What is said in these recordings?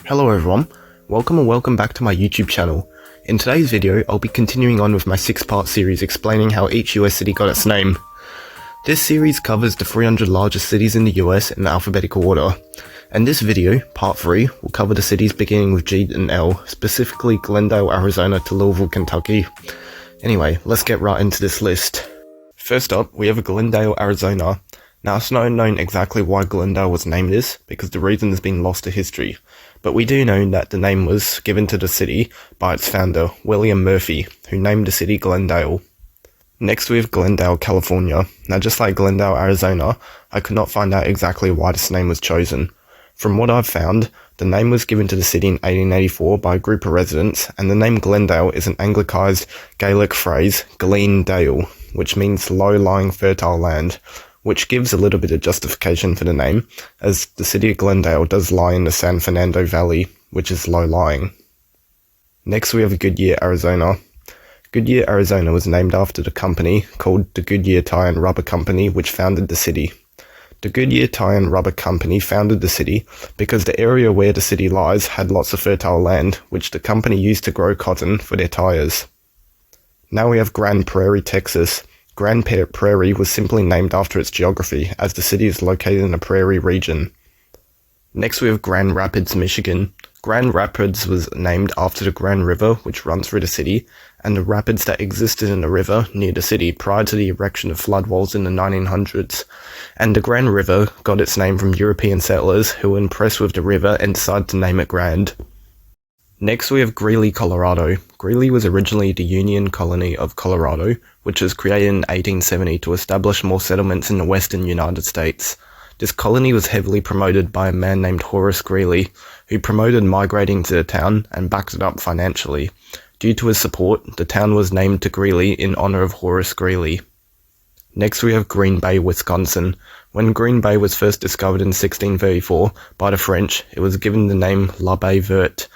Hello everyone, welcome back to my YouTube channel. In today's video, I'll be continuing on with my 6-part series explaining how each US city got its name. This series covers the 300 largest cities in the US in alphabetical order, and this video, part 3, will cover the cities beginning with G and L, specifically Glendale, Arizona to Louisville, Kentucky. Anyway, let's get right into this list. First up, we have Glendale, Arizona. Now, it's not known exactly why Glendale was named this, because the reason has been lost to history, but we do know that the name was given to the city by its founder, William Murphy, who named the city Glendale. Next we have Glendale, California. Now, just like Glendale, Arizona, I could not find out exactly why this name was chosen. From what I've found, the name was given to the city in 1884 by a group of residents, and the name Glendale is an anglicized Gaelic phrase, Glendale, which means low-lying fertile land, which gives a little bit of justification for the name, as the city of Glendale does lie in the San Fernando Valley, which is low-lying. Next we have Goodyear, Arizona. Goodyear, Arizona was named after the company called the Goodyear Tire and Rubber Company, which founded the city. The Goodyear Tire and Rubber Company founded the city because the area where the city lies had lots of fertile land, which the company used to grow cotton for their tires. Now we have Grand Prairie, Texas. Grand Prairie was simply named after its geography, as the city is located in a prairie region. Next we have Grand Rapids, Michigan. Grand Rapids was named after the Grand River, which runs through the city, and the rapids that existed in the river near the city prior to the erection of flood walls in the 1900s. And the Grand River got its name from European settlers who were impressed with the river and decided to name it Grand. Next we have Greeley, Colorado. Greeley was originally the Union Colony of Colorado, which was created in 1870 to establish more settlements in the western United States. This colony was heavily promoted by a man named Horace Greeley, who promoted migrating to the town and backed it up financially. Due to his support, the town was named to Greeley in honor of Horace Greeley. Next we have Green Bay, Wisconsin. When Green Bay was first discovered in 1634 by the French, it was given the name La Baie Verte,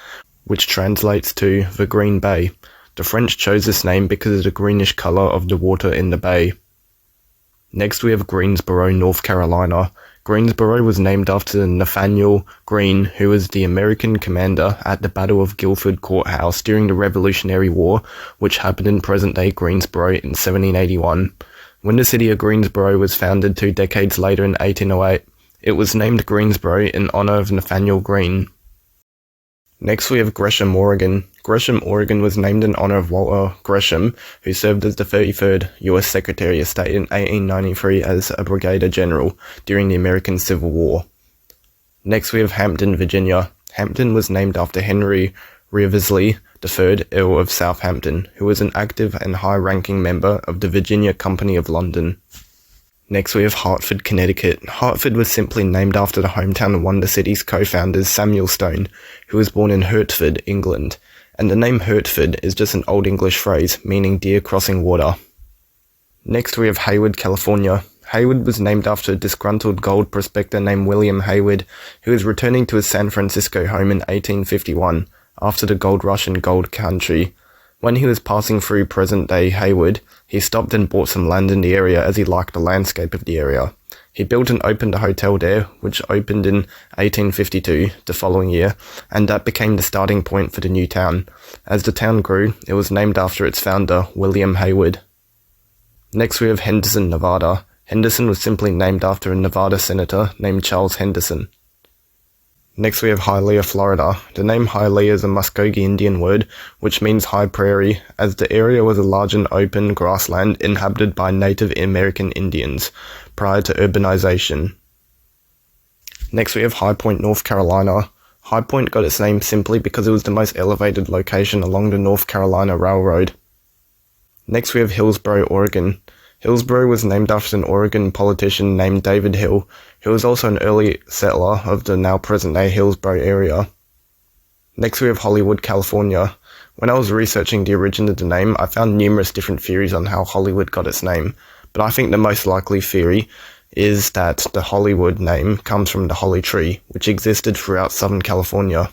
which translates to the Green Bay. The French chose this name because of the greenish color of the water in the bay. Next we have Greensboro, North Carolina. Greensboro was named after Nathaniel Greene, who was the American commander at the Battle of Guilford Courthouse during the Revolutionary War, which happened in present-day Greensboro in 1781. When the city of Greensboro was founded 2 decades later in 1808, it was named Greensboro in honor of Nathaniel Greene. Next we have Gresham, Oregon. Gresham, Oregon was named in honor of Walter Gresham, who served as the 33rd U.S. Secretary of State in 1893 as a brigadier general during the American Civil War. Next we have Hampton, Virginia. Hampton was named after Henry Reversley III, Earl of Southampton, who was an active and high-ranking member of the Virginia Company of London. Next we have Hartford, Connecticut. Hartford was simply named after the hometown of one of the city's co-founders, Samuel Stone, who was born in Hertford, England, and the name Hertford is just an Old English phrase meaning deer crossing water. Next we have Hayward, California. Hayward was named after a disgruntled gold prospector named William Hayward, who was returning to his San Francisco home in 1851 after the gold rush in gold country. When he was passing through present-day Hayward, he stopped and bought some land in the area as he liked the landscape of the area. He built and opened a hotel there, which opened in 1852, the following year, and that became the starting point for the new town. As the town grew, it was named after its founder, William Hayward. Next we have Henderson, Nevada. Henderson was simply named after a Nevada senator named Charles Henderson. Next we have Hialeah, Florida. The name Hialeah is a Muskogee Indian word, which means high prairie, as the area was a large and open grassland inhabited by Native American Indians prior to urbanization. Next we have High Point, North Carolina. High Point got its name simply because it was the most elevated location along the North Carolina Railroad. Next we have Hillsboro, Oregon. Hillsboro was named after an Oregon politician named David Hill, who was also an early settler of the now present-day Hillsboro area. Next we have Hollywood, California. When I was researching the origin of the name, I found numerous different theories on how Hollywood got its name, but I think the most likely theory is that the Hollywood name comes from the holly tree, which existed throughout Southern California.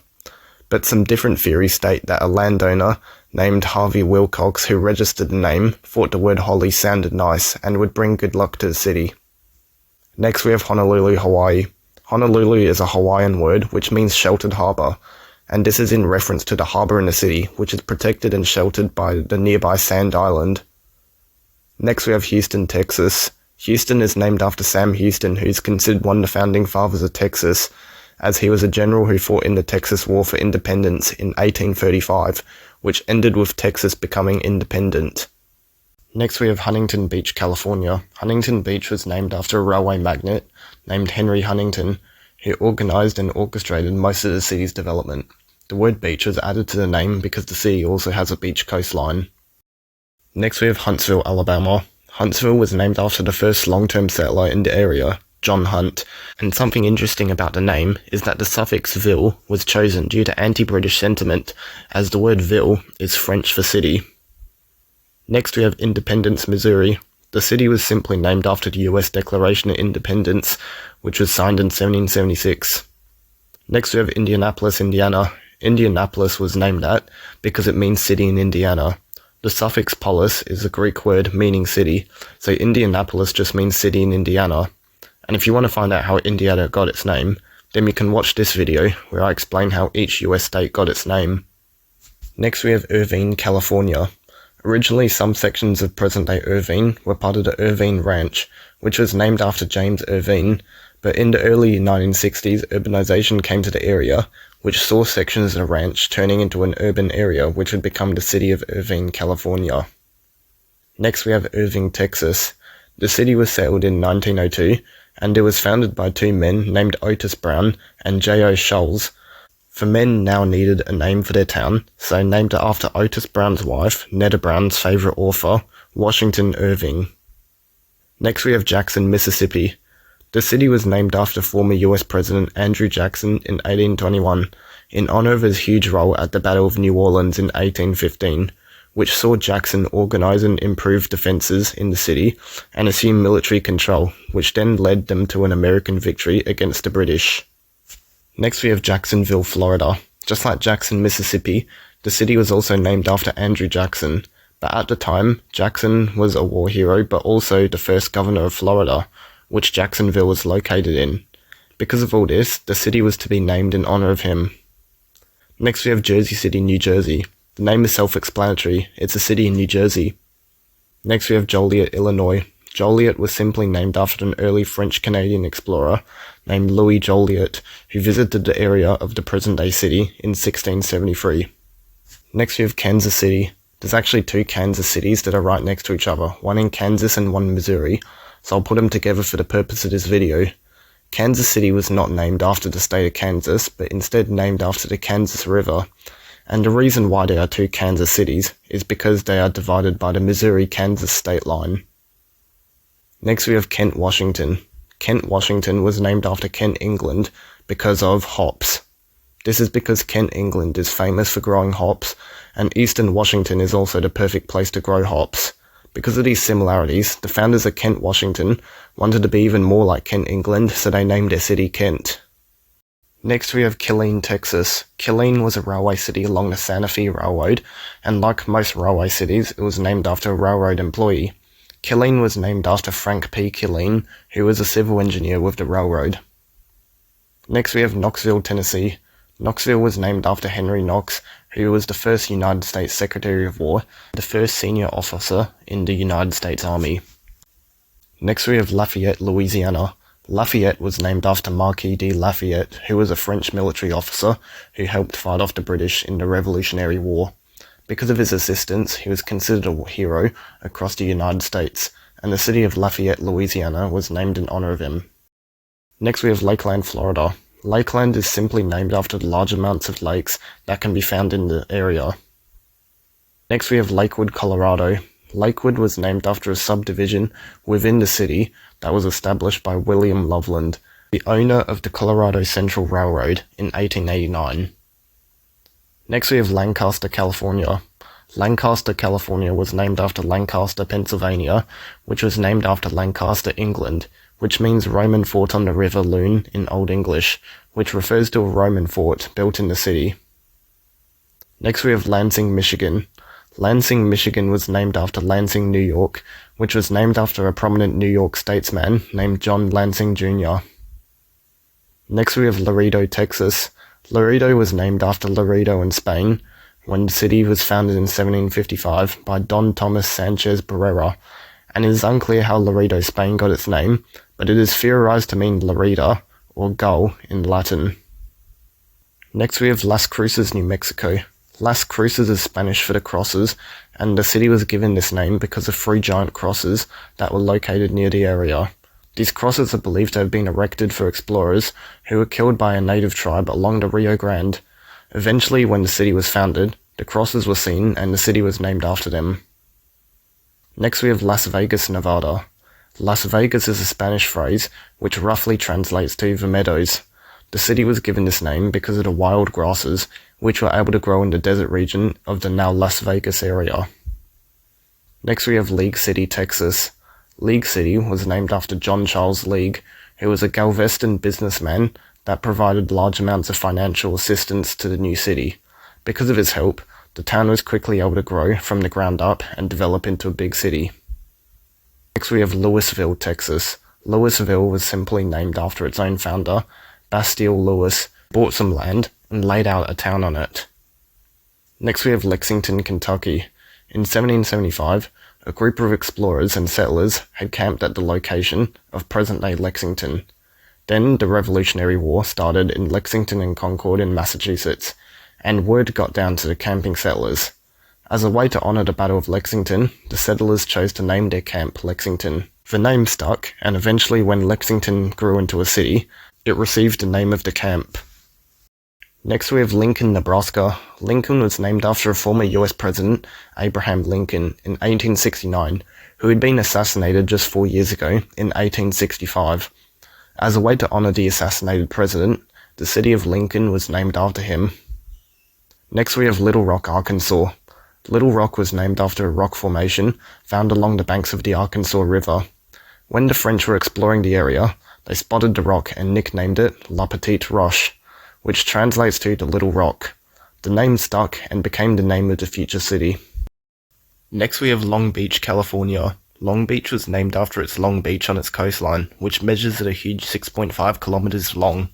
But some different theories state that a landowner named Harvey Wilcox, who registered the name, thought the word holly sounded nice and would bring good luck to the city. Next we have Honolulu, Hawaii. Honolulu is a Hawaiian word which means sheltered harbour. and this is in reference to the harbour in the city, which is protected and sheltered by the nearby Sand Island. Next we have Houston, Texas. Houston is named after Sam Houston, who is considered one of the founding fathers of Texas, as he was a general who fought in the Texas War for Independence in 1835, which ended with Texas becoming independent. Next we have Huntington Beach, California. Huntington Beach was named after a railway magnate named Henry Huntington, who organised and orchestrated most of the city's development. The word beach was added to the name because the city also has a beach coastline. Next we have Huntsville, Alabama. Huntsville was named after the first long-term settler in the area, John Hunt, and something interesting about the name is that the suffix ville was chosen due to anti-British sentiment, as the word ville is French for city. Next we have Independence, Missouri. The city was simply named after the US Declaration of Independence, which was signed in 1776. Next we have Indianapolis, Indiana. Indianapolis was named that because it means city in Indiana. The suffix polis is a Greek word meaning city, so Indianapolis just means city in Indiana. And if you want to find out how Indiana got its name, then you can watch this video where I explain how each US state got its name. Next we have Irvine, California. Originally some sections of present-day Irvine were part of the Irvine Ranch, which was named after James Irvine, but in the early 1960s urbanization came to the area, which saw sections of the ranch turning into an urban area which would become the city of Irvine, California. Next we have Irving, Texas. The city was settled in 1902, and it was founded by two men named Otis Brown and J.O. Scholes. The men now needed a name for their town, so named it after Otis Brown's wife, Netta Brown's favourite author, Washington Irving. Next we have Jackson, Mississippi. The city was named after former US President Andrew Jackson in 1821, in honour of his huge role at the Battle of New Orleans in 1815, which saw Jackson organise and improve defences in the city and assume military control, which then led them to an American victory against the British. Next we have Jacksonville, Florida. Just like Jackson, Mississippi, the city was also named after Andrew Jackson, but at the time, Jackson was a war hero but also the first governor of Florida, which Jacksonville was located in. Because of all this, the city was to be named in honour of him. Next we have Jersey City, New Jersey. The name is self-explanatory, it's a city in New Jersey. Next we have Joliet, Illinois. Joliet was simply named after an early French-Canadian explorer named Louis Joliet, who visited the area of the present-day city in 1673. Next we have Kansas City. There's actually two Kansas cities that are right next to each other, one in Kansas and one in Missouri, so I'll put them together for the purpose of this video. Kansas City was not named after the state of Kansas, but instead named after the Kansas River, and the reason why there are two Kansas cities is because they are divided by the Missouri-Kansas state line. Next we have Kent, Washington. Kent, Washington was named after Kent, England because of hops. This is because Kent, England is famous for growing hops, and Eastern Washington is also the perfect place to grow hops. Because of these similarities, the founders of Kent, Washington wanted to be even more like Kent, England, so they named their city Kent. Next we have Killeen, Texas. Killeen was a railway city along the Santa Fe Railroad, and like most railway cities, it was named after a railroad employee. Killeen was named after Frank P. Killeen, who was a civil engineer with the railroad. Next we have Knoxville, Tennessee. Knoxville was named after Henry Knox, who was the first United States Secretary of War, the first senior officer in the United States Army. Next we have Lafayette, Louisiana. Lafayette was named after Marquis de Lafayette, who was a French military officer who helped fight off the British in the Revolutionary War. Because of his assistance, he was considered a hero across the United States, and the city of Lafayette, Louisiana was named in honour of him. Next we have Lakeland, Florida. Lakeland is simply named after the large amounts of lakes that can be found in the area. Next we have Lakewood, Colorado. Lakewood was named after a subdivision within the city that was established by William Loveland, the owner of the Colorado Central Railroad, in 1889. Next we have Lancaster, California. Lancaster, California was named after Lancaster, Pennsylvania, which was named after Lancaster, England, which means Roman fort on the River Lune in Old English, which refers to a Roman fort built in the city. Next we have Lansing, Michigan. Lansing, Michigan was named after Lansing, New York, which was named after a prominent New York statesman named John Lansing Jr. Next we have Laredo, Texas. Laredo was named after Laredo in Spain, when the city was founded in 1755 by Don Thomas Sanchez Barrera, and it is unclear how Laredo, Spain got its name, but it is theorized to mean Larida, or gull, in Latin. Next we have Las Cruces, New Mexico. Las Cruces is Spanish for the crosses, and the city was given this name because of 3 giant crosses that were located near the area. These crosses are believed to have been erected for explorers who were killed by a native tribe along the Rio Grande. Eventually, when the city was founded, the crosses were seen and the city was named after them. Next we have Las Vegas, Nevada. Las Vegas is a Spanish phrase which roughly translates to the meadows. The city was given this name because of the wild grasses which were able to grow in the desert region of the now Las Vegas area. Next we have League City, Texas. League City was named after John Charles League, who was a Galveston businessman that provided large amounts of financial assistance to the new city. Because of his help, the town was quickly able to grow from the ground up and develop into a big city. Next we have Louisville, Texas. Louisville was simply named after its own founder, Bastille Lewis, bought some land and laid out a town on it. Next we have Lexington, Kentucky. In 1775, a group of explorers and settlers had camped at the location of present-day Lexington. Then the Revolutionary War started in Lexington and Concord in Massachusetts, and word got down to the camping settlers. As a way to honour the Battle of Lexington, the settlers chose to name their camp Lexington. The name stuck, and eventually when Lexington grew into a city, it received the name of the camp. Next we have Lincoln, Nebraska. Lincoln was named after a former US President, Abraham Lincoln, in 1869, who had been assassinated just 4 years ago, in 1865. As a way to honour the assassinated president, the city of Lincoln was named after him. Next we have Little Rock, Arkansas. Little Rock was named after a rock formation found along the banks of the Arkansas River. When the French were exploring the area, they spotted the rock and nicknamed it La Petite Roche, which translates to the Little Rock. The name stuck and became the name of the future city. Next we have Long Beach, California. Long Beach was named after its long beach on its coastline, which measures at a huge 6.5 kilometers long.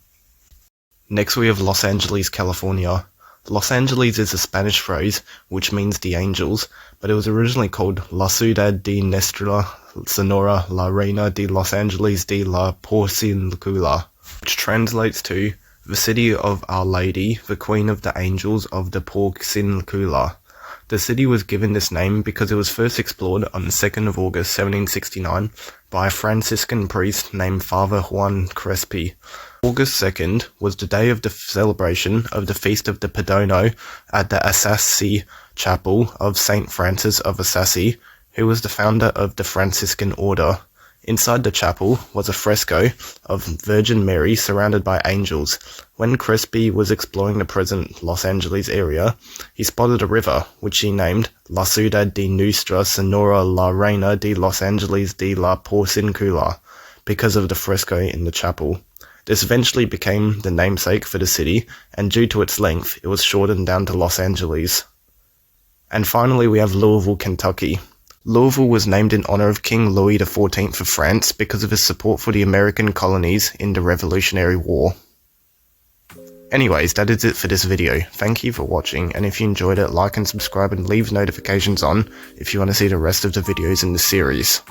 Next we have Los Angeles, California. Los Angeles is a Spanish phrase which means the angels, but it was originally called La Ciudad de Nuestra Señora la Reina de Los Angeles de la Porciúncula, which translates to the city of Our Lady, the Queen of the Angels of the Porciúncula. The city was given this name because it was first explored on the 2nd of August 1769 by a Franciscan priest named Father Juan Crespi. August 2nd was the day of the celebration of the Feast of the Perdono at the Assisi Chapel of St. Francis of Assisi, who was the founder of the Franciscan order. Inside the chapel was a fresco of Virgin Mary surrounded by angels. When Crespi was exploring the present Los Angeles area, he spotted a river, which he named La Ciudad de Nuestra Señora la Reina de Los Angeles de la Porciúncula, because of the fresco in the chapel. This eventually became the namesake for the city, and due to its length, it was shortened down to Los Angeles. And finally we have Louisville, Kentucky. Louisville was named in honor of King Louis XIV of France because of his support for the American colonies in the Revolutionary War. Anyways, that is it for this video. Thank you for watching, and if you enjoyed it, like and subscribe and leave notifications on if you want to see the rest of the videos in the series.